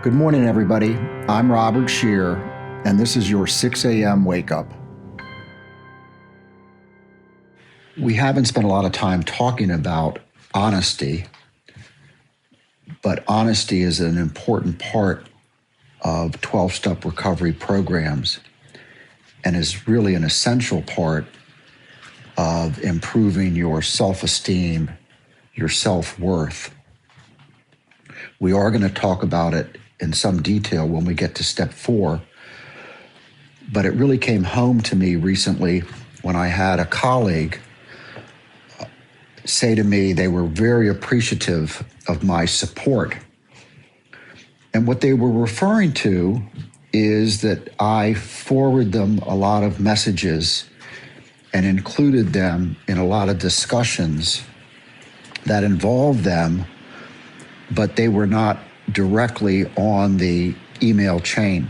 Good morning, everybody. I'm Robert Scheer, and this is your 6 AM Wake Up. We haven't spent a lot of time talking about honesty, but honesty is an important part of 12-step recovery programs and is really an essential part of improving your self-esteem, your self-worth. We are going to talk about it in some detail when we get to step 4, but it really came home to me recently when I had a colleague say to me they were very appreciative of my support. And what they were referring to is that I forwarded them a lot of messages and included them in a lot of discussions that involved them, but they were not directly on the email chain.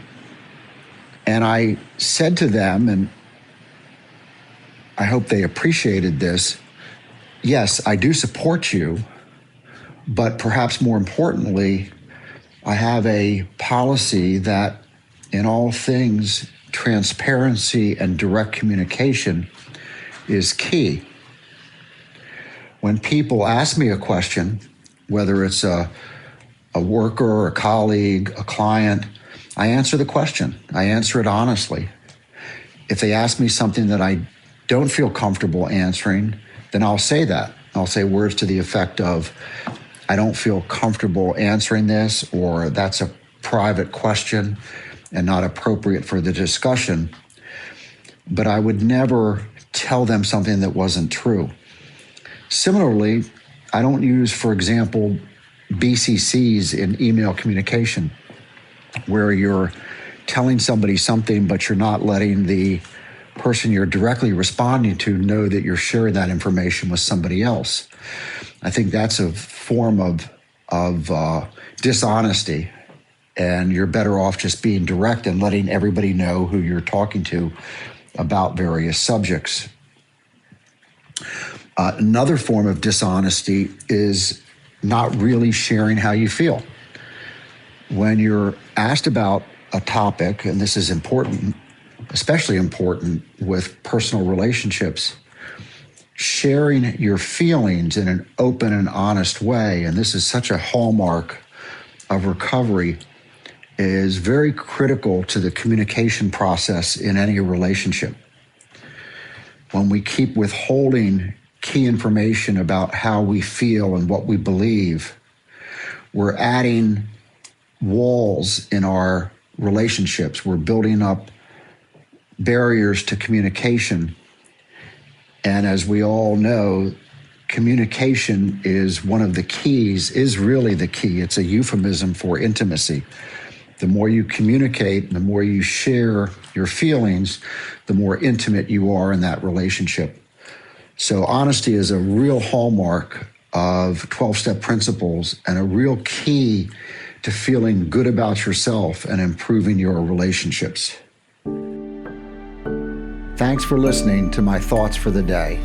And I said to them, and I hope they appreciated this, yes, I do support you, but perhaps more importantly, I have a policy that in all things, transparency and direct communication is key. When people ask me a question, whether it's a worker, a colleague, a client, I answer the question. I answer it honestly. If they ask me something that I don't feel comfortable answering, then I'll say that. I'll say words to the effect of, I don't feel comfortable answering this, or that's a private question and not appropriate for the discussion. But I would never tell them something that wasn't true. Similarly, I don't use, for example, BCCs in email communication, where you're telling somebody something, but you're not letting the person you're directly responding to know that you're sharing that information with somebody else. I think that's a form of dishonesty, and you're better off just being direct and letting everybody know who you're talking to about various subjects. Another form of dishonesty is not really sharing how you feel. When you're asked about a topic, and this is important, especially important with personal relationships, sharing your feelings in an open and honest way, and this is such a hallmark of recovery, is very critical to the communication process in any relationship. When we keep withholding key information about how we feel and what we believe, we're adding walls in our relationships. We're building up barriers to communication. And as we all know, communication is one of the keys, is really the key. It's a euphemism for intimacy. The more you communicate, the more you share your feelings, the more intimate you are in that relationship. So honesty is a real hallmark of 12-step principles and a real key to feeling good about yourself and improving your relationships. Thanks for listening to my thoughts for the day.